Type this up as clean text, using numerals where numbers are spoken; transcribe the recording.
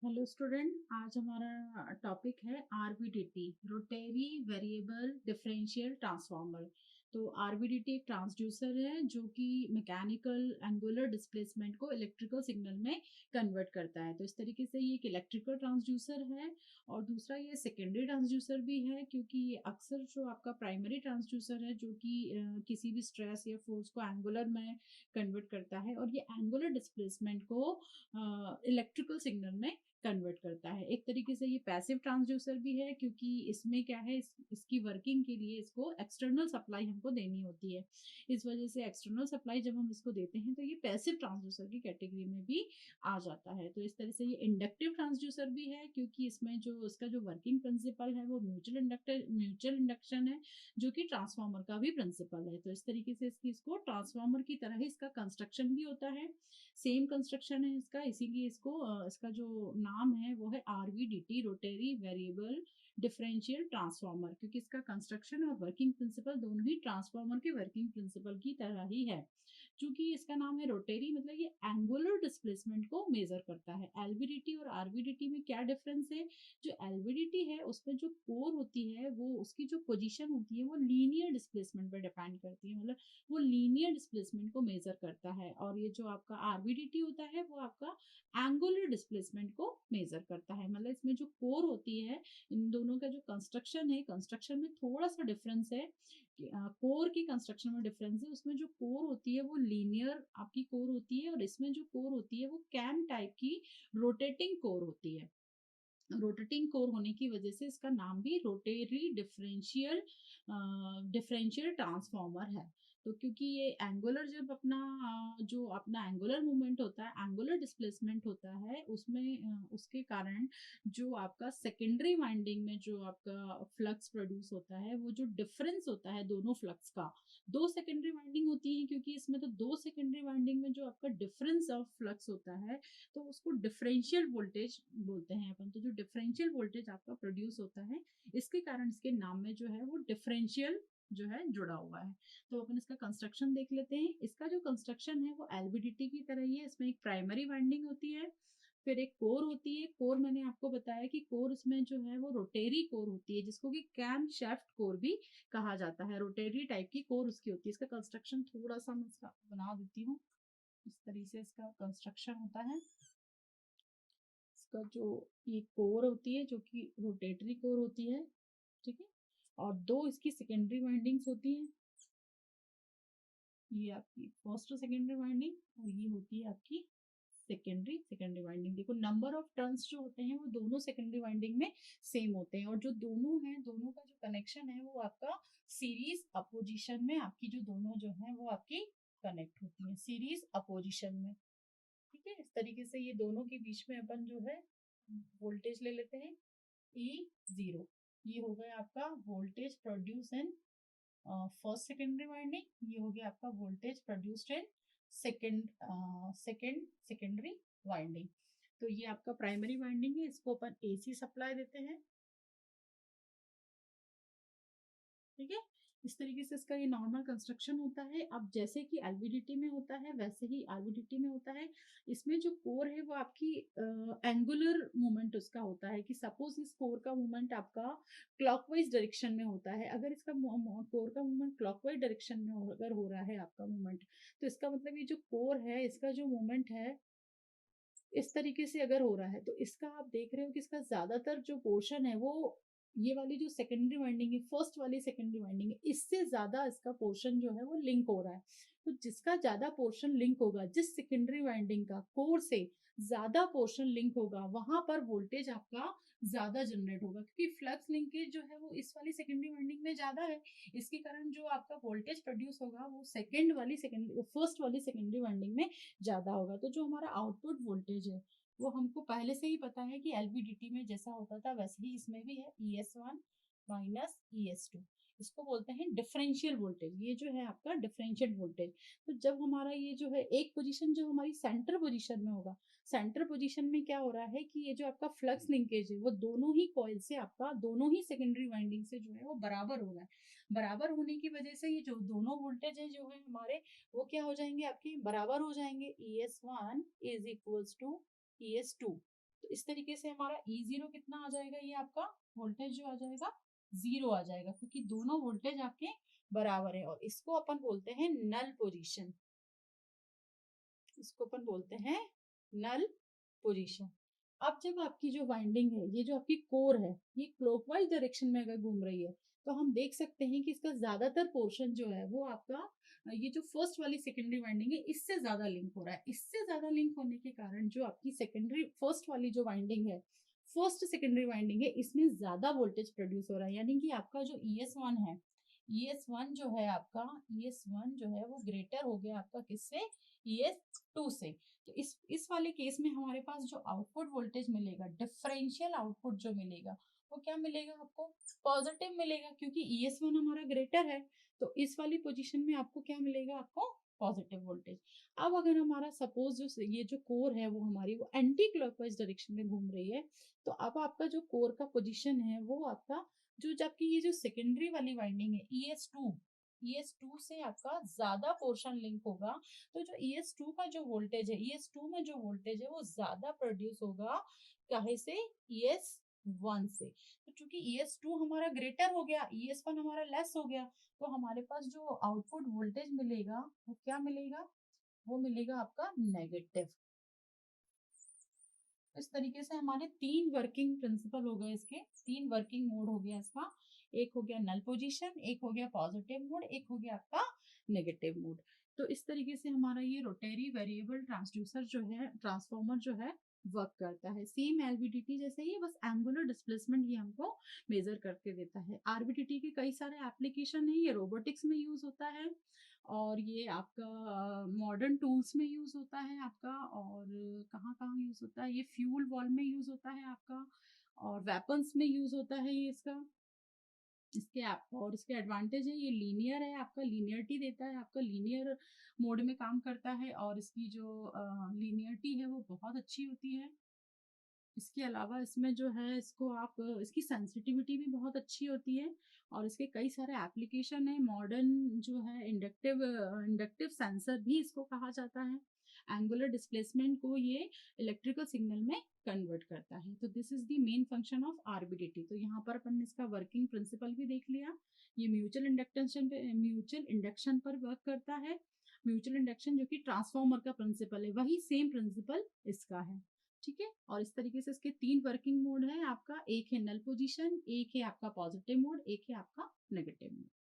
Hello student, आज हमारा topic है आरवीडीटी, रोटेरी वेरिएबल डिफरेंशियल ट्रांसफार्मर। तो आरवीडीटी एक ट्रांसड्यूसर है जो कि मैकेनिकल एंगुलर डिस्प्लेसमेंट को इलेक्ट्रिकल सिग्नल में कन्वर्ट करता है। तो इस तरीके से ये एक इलेक्ट्रिकल ट्रांसड्यूसर है। और दूसरा ये सेकेंडरी ट्रांसड्यूसर भी है, क्योंकि ये अक्सर जो आपका प्राइमरी ट्रांसड्यूसर है जो कि किसी भी स्ट्रेस या फोर्स को एंगुलर में कन्वर्ट करता है, और ये एंगुलर डिस्प्लेसमेंट को इलेक्ट्रिकल सिग्नल में कन्वर्ट करता है। एक तरीके से ये पैसिव ट्रांसड्यूसर भी है, क्योंकि इसमें क्या है, इसकी वर्किंग के लिए इसको एक्सटर्नल सप्लाई हमको देनी होती है। इस वजह से एक्सटर्नल सप्लाई जब हम इसको देते हैं तो ये पैसिव ट्रांसड्यूसर की कैटेगरी में भी आ जाता है। तो इस तरह से ये इंडक्टिव ट्रांसड्यूसर भी है, क्योंकि इसमें जो इसका जो वर्किंग प्रिंसिपल है वो म्यूचुअल इंडक्शन है, जो कि ट्रांसफार्मर का भी प्रिंसिपल है। तो इस तरीके से इसको ट्रांसफार्मर की तरह ही इसका कंस्ट्रक्शन भी होता है, सेम कंस्ट्रक्शन है इसका, इसीलिए इसका जो नाम है वो है आरवीडीटी, रोटेरी वेरिएबल डिफरेंशियल ट्रांसफार्मर, क्योंकि इसका कंस्ट्रक्शन और वर्किंग प्रिंसिपल दोनों ही ट्रांसफार्मर के वर्किंग प्रिंसिपल की तरह ही है। चूंकि इसका नाम है रोटेरी, मतलब ये एंगुलर डिस्प्लेसमेंट को मेजर करता है। एलवीडीटी और आरवीडीटी में क्या डिफरेंस है? जो एलवीडीटी है उसमें जो कोर होती है वो उसकी जो पोजीशन होती है वो लीनियर डिस्प्लेसमेंट पर डिपेंड करती है, मतलब वो लीनियर डिस्प्लेसमेंट को मेजर करता है। और ये जो आपका आरवीडीटी होता है वो आपका एंगुलर डिस्प्लेसमेंट को मेजर करता है। मतलब इसमें जो कोर होती है, इन दोनों का जो कंस्ट्रक्शन है, कंस्ट्रक्शन में थोड़ा सा डिफरेंस है। कोर की कंस्ट्रक्शन में डिफरेंस है, उसमें जो कोर होती है वो लीनियर आपकी कोर होती है, और इसमें जो कोर होती है वो कैम टाइप की रोटेटिंग कोर होती है। रोटेटिंग कोर होने की वजह से इसका नाम भी रोटेरी डिफरेंशियल ट्रांसफॉर्मर है। तो क्योंकि ये एंगुलर जब जो अपना एंगुलर मूवमेंट होता है, एंगुलर डिस्प्लेसमेंट होता है, उसमें उसके कारण जो आपका सेकेंडरी वाइंडिंग में जो आपका फ्लक्स प्रोड्यूस होता है, वो जो डिफरेंस होता है दोनों फ्लक्स का, दो सेकेंडरी वाइंडिंग होती है, क्योंकि इसमें तो दो सेकेंडरी वाइंडिंग में जो आपका डिफरेंस ऑफ फ्लक्स होता है, तो उसको डिफरेंशियल वोल्टेज बोलते हैं अपन। तो जो डिफरेंशियल वोल्टेज आपका प्रोड्यूस होता है, इसके कारण इसके नाम में जो है वो डिफरेंशियल जो है जुड़ा हुआ है। तो अपन इसका कंस्ट्रक्शन देख लेते हैं। इसका जो कंस्ट्रक्शन है वो एलवीडीटी की तरह ही है। इसमें एक प्राइमरी वाइंडिंग होती है, फिर एक कोर होती है। कोर मैंने आपको बताया कि कोर इसमें जो है वो रोटेरी कोर होती है, जिसको कि कैम शेफ्ट कोर भी कहा जाता है। रोटेरी टाइप की कोर उसकी होती है। इसका कंस्ट्रक्शन थोड़ा सा मैं इसका बना देती हूँ। इस तरीके से इसका कंस्ट्रक्शन होता है। इसका जो ये कोर होती है जो कि रोटेटरी कोर होती है, ठीक है, और दो इसकी सेकेंडरी वाइंडिंग्स होती हैं। ये आपकी फर्स्ट और सेकेंडरी वाइंडिंग, और ये होती है आपकी सेकेंडरी वाइंडिंग। देखो नंबर ऑफ टर्न्स जो होते हैं वो दोनों सेकेंडरी वाइंडिंग में सेम होते हैं, और जो दोनों हैं दोनों का जो कनेक्शन है वो आपका सीरीज अपोजिशन में, आपकी जो दोनों जो है वो आपकी कनेक्ट होती है सीरीज अपोजिशन में। ठीक है, इस तरीके से ये दोनों के बीच में अपन जो है वोल्टेज ले लेते हैं E0। ये हो गया आपका voltage produce in first secondary winding, ये हो गया आपका voltage produced in secondary winding. तो ये आपका प्राइमरी वाइंडिंग है, इसको अपन एसी सप्लाई देते हैं। ठीक है, इस तरीके से इसका ये नॉर्मल कंस्ट्रक्शन होता है। अब जैसे कि एलवीडीटी में होता है वैसे ही आरवीडीटी में होता है। इसमें जो कोर है वो आपकी एंगुलर मूवमेंट उसका होता है, कि सपोज इस कोर का मूवमेंट आपका क्लॉकवाइज डायरेक्शन में होता है। अगर इसका कोर का मूवमेंट क्लॉकवाइज डायरेक्शन में अगर हो रहा है आपका मूवमेंट, तो इसका मतलब ये जो कोर है इसका जो मूवमेंट है इस तरीके से अगर हो रहा है, तो इसका आप देख रहे हो कि इसका ज्यादातर जो पोर्शन है वो ये वाली जो सेकेंडरी वाइंडिंग है, फर्स्ट वाली सेकेंडरी वाइंडिंग है, इससे ज्यादा इसका पोर्शन जो है वो लिंक हो रहा है। तो जिसका ज्यादा पोर्शन लिंक होगा, जिस सेकेंडरी वाइंडिंग का कोर से ज्यादा पोर्शन लिंक होगा, वहां पर वोल्टेज आपका ज्यादा जनरेट होगा, क्योंकि फ्लक्स लिंकेज जो है वो इस वाली सेकेंडरी वाइंडिंग में ज्यादा है। इसके कारण जो आपका वोल्टेज प्रोड्यूस होगा वो फर्स्ट वाली सेकेंडरी वाइंडिंग में ज्यादा होगा। तो जो हमारा आउटपुट वोल्टेज है वो हमको पहले से ही पता है कि एलवीडीटी में जैसा होता था वैसे ही इसमें भी है, ES1 माइनस ES2। इसको बोलते हैं डिफरेंशियल वोल्टेज। ये जो है आपका डिफरेंशियल वोल्टेज। तो जब हमारा ये जो है एक पोजीशन जो हमारी सेंटर पोजीशन में होगा, सेंटर पोजीशन में क्या हो रहा है कि ये जो आपका फ्लक्स लिंकेज है वो दोनों ही कॉइल से, आपका दोनों ही सेकेंडरी वाइंडिंग से जो है वो बराबर हो रहा है। बराबर होने की वजह से ये जो दोनों वोल्टेज है जो है हमारे, वो क्या हो जाएंगे, आपके बराबर हो जाएंगे। ES1 is equals to ES2। तो इस तरीके से हमारा ई जीरो कितना आ जाएगा, ये आपका वोल्टेज जो आ जाएगा जीरो आ जाएगा, क्योंकि दोनों वोल्टेज आपके बराबर है। और इसको अपन बोलते हैं नल पोजीशन, इसको अपन बोलते हैं नल पोजीशन। अब जब आपकी जो वाइंडिंग है, ये जो आपकी कोर है, ये क्लॉकवाइज डायरेक्शन में अगर घूम रही है, तो हम देख सकते हैं कि इसका ज्यादातर पोर्शन जो है वो आपका ये जो फर्स्ट वाली सेकेंडरी वाइंडिंग है इससे ज्यादा लिंक हो रहा है। इससे ज्यादा लिंक होने के कारण जो आपकी सेकेंडरी फर्स्ट वाली जो वाइंडिंग है, फर्स्ट सेकेंडरी वाइंडिंग है, इसमें ज्यादा वोल्टेज प्रोड्यूस हो रहा है। यानी कि आपका जो ES1 है, ES1 जो है आपका, ES1 जो है वो ग्रेटर हो गया आपका किससे, ES2 से। तो इस वाले केस में हमारे पास जो आउटपुट वोल्टेज मिलेगा, डिफरेंशियल आउटपुट जो मिलेगा, वो क्या मिलेगा आपको, पॉजिटिव मिलेगा, क्योंकि ES1 हमारा ग्रेटर है। तो इस वाली पोजीशन में आपको क्या मिलेगा, आपको पॉजिटिव वोल्टेज। अब अगर हमारा सपोज जो ये जो कोर है वो हमारी वो एंटी क्लॉकवाइज डायरेक्शन में घूम रही है, तो अब आपका जो कोर का पोजीशन है वो आपका जो, जबकि ये जो सेकेंडरी वाली वाइंडिंग है ES2 से आपका ज्यादा पोर्शन लिंक होगा। तो जो ES2 का जो वोल्टेज है, ES2 में जो वोल्टेज है वो ज्यादा प्रोड्यूस होगा काहे से, ES1 से। तो चूंकि ES2 हमारा ग्रेटर हो गया, ES1 हमारा लेस हो गया, तो हमारे पास जो आउटपुट वोल्टेज मिलेगा वो क्या मिलेगा, वो मिलेगा आपका नेगेटिव। इस तरीके से हमारे तीन वर्किंग प्रिंसिपल हो गए, इसके तीन वर्किंग मोड हो गया इसका। एक हो गया नल पोजीशन, एक हो गया पॉजिटिव मोड, एक हो गया आपका नेगेटिव मोड। तो इस तरीके से हमारा ये रोटेरी वेरिएबल ट्रांसड्यूसर जो है, ट्रांसफॉर्मर जो है, वर्क करता है। सेम एलवीडीटी जैसे ही, बस एंगुलर डिस्प्लेसमेंट ये हमको मेजर करके देता है। आरबीडीटी के कई सारे एप्लीकेशन है, ये रोबोटिक्स में यूज होता है, और ये आपका मॉडर्न टूल्स में यूज होता है आपका, और कहाँ कहाँ यूज होता है, ये फ्यूल वॉल में यूज होता है आपका, और वेपन्स में यूज होता है ये इसका। इसके और इसके एडवांटेज है, ये लीनियर है आपका, लीनियरिटी देता है आपका, लीनियर मोड में काम करता है, और इसकी जो लीनियरिटी है वो बहुत अच्छी होती है। इसके अलावा इसमें जो है, इसको आप इसकी सेंसिटिविटी भी बहुत अच्छी होती है, और इसके कई सारे एप्लीकेशन है। मॉडर्न जो है इंडक्टिव सेंसर भी इसको कहा जाता है। एंगुलर डिस्प्लेसमेंट को ये इलेक्ट्रिकल सिग्नल में कन्वर्ट करता है। तो this is the main function of RBDT. तो यहाँ पर अपन ने इसका वर्किंग प्रिंसिपल भी देख लिया। ये म्यूचुअल इंडक्शन पर वर्क करता है। म्यूचुअल इंडक्शन जो कि ट्रांसफॉर्मर का प्रिंसिपल है, वही सेम प्रिंसिपल इसका है। ठीक है, और इस तरीके से इसके तीन वर्किंग मोड है आपका, एक है नल पोजीशन, एक है आपका पॉजिटिव मोड, एक है आपका नेगेटिव मोड।